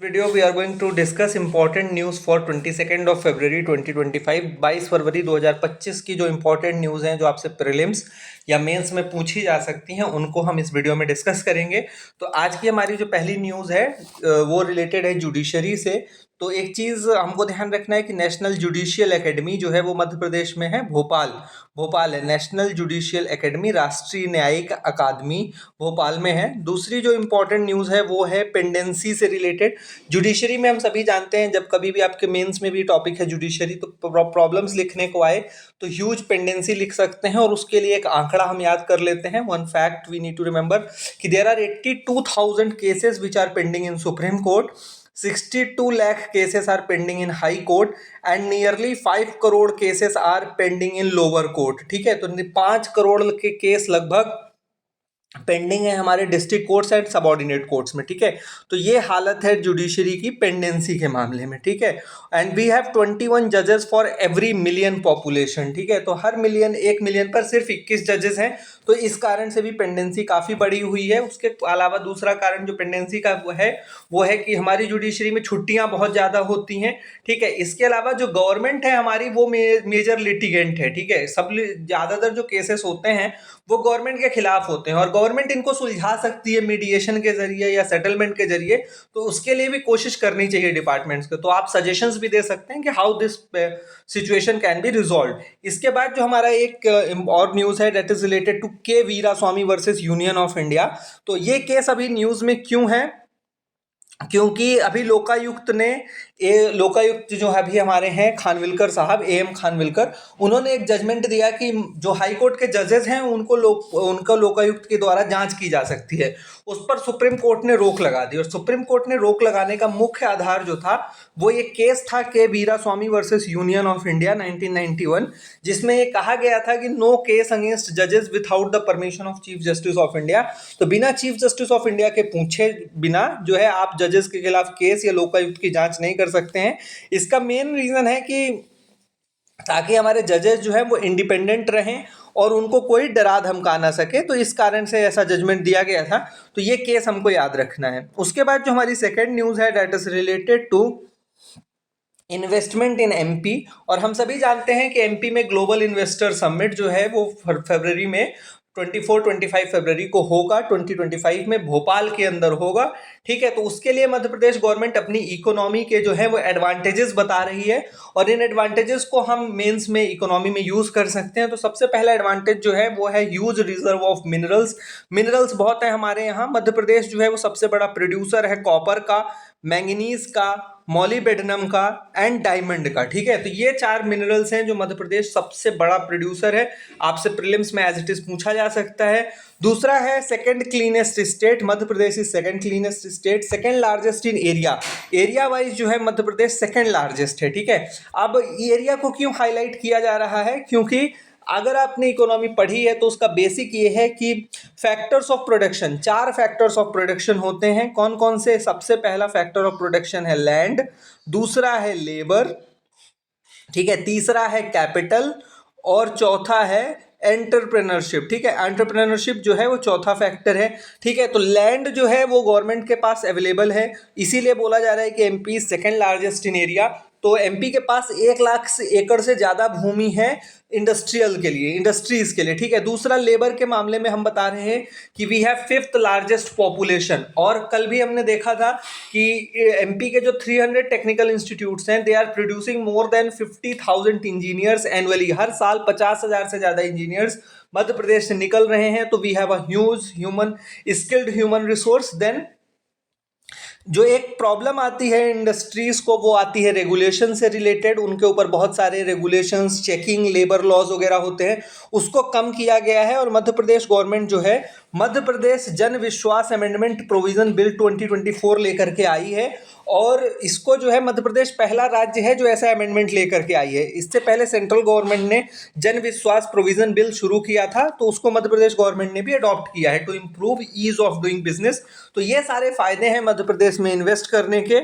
Video we are going to discuss important news for 22 of February 2025। 22 फरवरी 2025 की जो important news हैं जो आपसे प्रीलिम्स या मेंस में पूछी जा सकती हैं उनको हम इस वीडियो में डिस्कस करेंगे। तो आज की हमारी जो पहली न्यूज़ है वो रिलेटेड है जुडिशरी से। तो एक चीज़ हमको ध्यान रखना है कि नेशनल जुडिशियल एकेडमी जो है वो मध्य प्रदेश में है, भोपाल है। नेशनल जुडिशियल एकेडमी, राष्ट्रीय न्यायिक अकादमी भोपाल में है। दूसरी जो इम्पोर्टेंट न्यूज़ है वो है पेंडेंसी से रिलेटेड। जुडिशरी में हम सभी जानते हैं जब कभी भी आपके मेंस में भी टॉपिक है जुडिशरी तो प्रॉब्लम्स लिखने को आए तो ह्यूज पेंडेंसी लिख सकते हैं, और उसके लिए एक आंकड़ा हम याद कर लेते हैं। One fact we need to remember कि there are 82,000 cases which are pending in Supreme Court, 62 lakh cases are pending in high court and nearly 5 crore cases are pending in lower court। ठीक है, तो 5 करोड़ के case लगभग pending है हमारे district courts and subordinate courts में। ठीक है, तो ये हालत है जुडिशरी की पेंडेंसी के मामले में। ठीक है, एंड वी हैव 21 जजेस फॉर एवरी मिलियन पॉपुलेशन। ठीक है, तो हर एक मिलियन पर सिर्फ 21 जजेस हैं, तो इस कारण से भी पेंडेंसी काफ़ी बढ़ी हुई है। उसके अलावा दूसरा कारण जो पेंडेंसी का वो है कि हमारी जुडिशरी में छुट्टियां बहुत ज़्यादा होती हैं। ठीक है, इसके अलावा जो गवर्नमेंट है हमारी वो मेजर लिटिगेंट है। ठीक है, सब ज़्यादातर जो केसेस होते हैं वो गवर्नमेंट के खिलाफ होते हैं और गवर्नमेंट इनको सुलझा सकती है मीडिएशन के जरिए या सेटलमेंट के जरिए, तो उसके लिए भी कोशिश करनी चाहिए डिपार्टमेंट्स को। तो आप सजेशंस भी दे सकते हैं कि how this situation can be resolve. इसके बाद जो हमारा एक और न्यूज़ है that is related to K Veeraswamy versus Union of India. तो ये केस अभी न्यूज़ में क्यों है? क्योंकि अभी लोकायुक्त जो अभी हमारे हैं खानविलकर साहब, एम खानविलकर, उन्होंने एक जजमेंट दिया कि जो हाई कोर्ट के जजेस हैं उनका लोकायुक्त के द्वारा जांच की जा सकती है। उस पर सुप्रीम कोर्ट ने रोक लगा दी, और सुप्रीम कोर्ट ने रोक लगाने का मुख्य आधार जो था वो एक केस था K Veeraswamy versus Union of India 1991, जिसमें ये कहा गया था कि नो केस अगेंस्ट जजेस without the permission of chief justice of India. तो बिना चीफ जस्टिस ऑफ इंडिया के पूछे बिना जो है आप जजेस के खिलाफ केस या लोकायुक्त की जांच नहीं कर सकते हैं। इसका मेन रीजन है कि ताकि हमारे जजेस जो है वो इंडिपेंडेंट रहें और उनको कोई डरा धमका ना सके, तो इस कारण से ऐसा जजमेंट दिया गया था। तो ये केस हमको याद रखना है। उसके बाद जो हमारी सेकेंड न्यूज़ है that is related to investment in MP. और हम सभी जानते हैं कि एमपी में ग्लोबल इन्वेस्टर समिट जो है वो फरवरी में 24-25 फरवरी को होगा, 2025 में भोपाल के अंदर होगा। ठीक है, तो उसके लिए मध्य प्रदेश गवर्नमेंट अपनी इकोनॉमी के जो है वो एडवांटेजेस बता रही है, और इन एडवांटेजेस को हम मेंस में इकोनॉमी में यूज कर सकते हैं। तो सबसे पहला एडवांटेज जो है वो है ह्यूज रिजर्व ऑफ मिनरल्स बहुत है हमारे यहाँ। मध्य प्रदेश जो है वो सबसे बड़ा प्रोड्यूसर है कॉपर का, मैंगनीज का, मॉलीबेडनम का एंड डायमंड का। ठीक है, तो ये 4 मिनरल्स हैं जो मध्य प्रदेश सबसे बड़ा प्रोड्यूसर है। आपसे प्रीलिम्स में एज इट इज पूछा जा सकता है। दूसरा है second cleanest state, Madhya Pradesh is second cleanest state, second largest in area wise जो है मध्य प्रदेश सेकंड लार्जेस्ट है। ठीक है, अब एरिया को क्यों हाईलाइट किया जा रहा है? क्योंकि अगर आपने इकोनॉमी पढ़ी है तो उसका बेसिक ये है कि factors of production, 4 factors of production होते हैं। कौन कौन से? सबसे पहला फैक्टर ऑफ प्रोडक्शन है लैंड, दूसरा है लेबर, ठीक है, तीसरा है कैपिटल, और चौथा है एंटरप्रेन्योरशिप। ठीक है, एंटरप्रेन्योरशिप जो है वो चौथा फैक्टर है। ठीक है, तो लैंड जो है वो गवर्नमेंट के पास अवेलेबल है, इसीलिए बोला जा रहा है कि MP second largest in area. तो एमपी के पास 1 लाख एकड़ से ज़्यादा भूमि है इंडस्ट्रीज के लिए। ठीक है, दूसरा लेबर के मामले में हम बता रहे हैं कि we have 5th largest population, और कल भी हमने देखा था कि एमपी के जो 300 टेक्निकल इंस्टीट्यूट्स हैं they are producing more than 50,000 engineers annually. हर साल 50,000 से ज़्यादा इंजीनियर्स मध्य प्रदेश से निकल रहे हैं। तो we have a huge skilled human resource. Then जो एक प्रॉब्लम आती है इंडस्ट्रीज को वो आती है रेगुलेशन से रिलेटेड। उनके ऊपर बहुत सारे रेगुलेशंस, चेकिंग, लेबर लॉज वगैरह होते हैं, उसको कम किया गया है। और मध्य प्रदेश गवर्नमेंट जो है मध्य प्रदेश जन विश्वास अमेंडमेंट प्रोविजन बिल 2024 लेकर के आई है, और इसको जो है मध्य प्रदेश पहला राज्य है जो ऐसा अमेंडमेंट लेकर के आई है। इससे पहले सेंट्रल गवर्नमेंट ने जन विश्वास प्रोविजन बिल शुरू किया था, तो उसको मध्य प्रदेश गवर्नमेंट ने भी अडॉप्ट किया है to improve ease of doing business. तो ये सारे फायदे हैं मध्य प्रदेश में इन्वेस्ट करने के।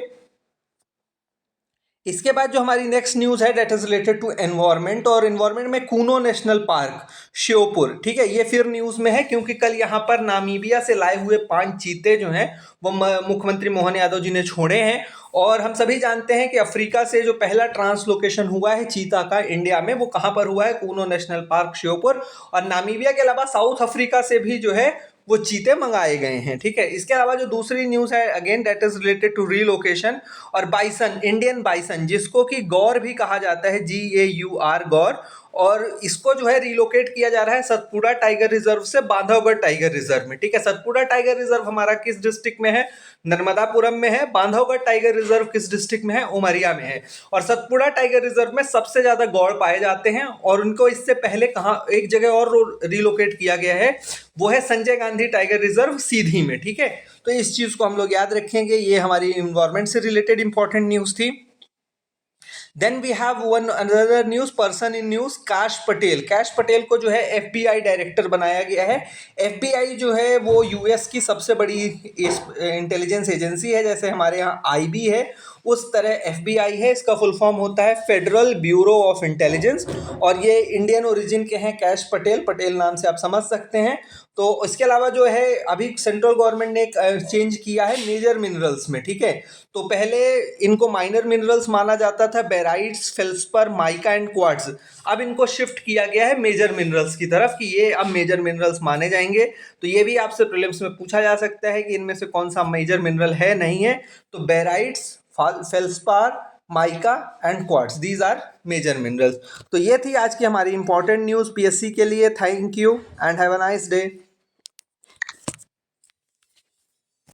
इसके बाद जो हमारी नेक्स्ट न्यूज़ है that is related to environment, और एनवायरनमेंट में कूनो नेशनल पार्क श्योपुर, ठीक है, ये फिर न्यूज़ में है क्योंकि कल यहाँ पर नामीबिया से लाए हुए 5 चीते जो हैं वो मुख्यमंत्री मोहन यादव जी ने छोड़े हैं। और हम सभी जानते हैं कि अफ्रीका से जो पहला ट्रांसलोकेशन हुआ है चीता का इंडिया में, वो कहाँ पर हुआ है, कूनो नेशनल पार्क श्योपुर। और नामीबिया के अलावा साउथ अफ्रीका से भी जो है वो चीते मंगाए गए हैं, ठीक है। इसके अलावा जो दूसरी न्यूज़ है again that is related to relocation और बाइसन, इंडियन बाइसन जिसको कि गौर भी कहा जाता है, GAUR गौर, और इसको जो है रिलोकेट किया जा रहा है सतपुड़ा टाइगर रिजर्व से बांधवगढ़ टाइगर रिजर्व में, ठीक है। सतपुड़ा टाइगर रिजर्व हमारा किस डिस्ट्रिक्ट में है, नर्मदापुरम में है। बांधवगढ़ टाइगर रिजर्व किस डिस्ट्रिक्ट में है, उमरिया में है। और सतपुड़ा टाइगर रिजर्व में सबसे ज्यादा गौर पाए जाते हैं, और उनको इससे पहले कहाँ एक जगह और रिलोकेट किया गया है, वो है संजय गांधी टाइगर रिजर्व सीधी में, ठीक है। तो इस चीज को हम लोग याद रखेंगे, ये हमारी इन्वायरमेंट से रिलेटेड इंपॉर्टेंट न्यूज थी। Then we have one another news, person in news, Kash Patel. Kash Patel को जो है FBI डायरेक्टर बनाया गया है। FBI जो है वो US की सबसे बड़ी इंटेलिजेंस एजेंसी है, जैसे हमारे यहाँ IB है उस तरह FBI है। इसका फुल फॉर्म होता है फेडरल ब्यूरो ऑफ इंटेलिजेंस, और ये इंडियन ओरिजिन के हैं कैश पटेल, पटेल नाम से आप समझ सकते हैं। तो इसके अलावा जो है अभी सेंट्रल गवर्नमेंट ने एक चेंज किया है मेजर मिनरल्स में, ठीक है। तो पहले इनको माइनर मिनरल्स माना जाता था, barytes, feldspar, mica and quartz. अब इनको शिफ्ट किया गया है मेजर मिनरल्स की तरफ कि ये अब मेजर मिनरल्स माने जाएंगे। तो ये भी आपसे प्रीलिम्स में पूछा जा सकता है कि इनमें से कौन सा मेजर मिनरल है नहीं है। तो barites, feldspar, mica and quartz, these are major minerals. तो ये थी आज की हमारी इंपॉर्टेंट न्यूज़ PSC के लिए। Thank you and have a nice day.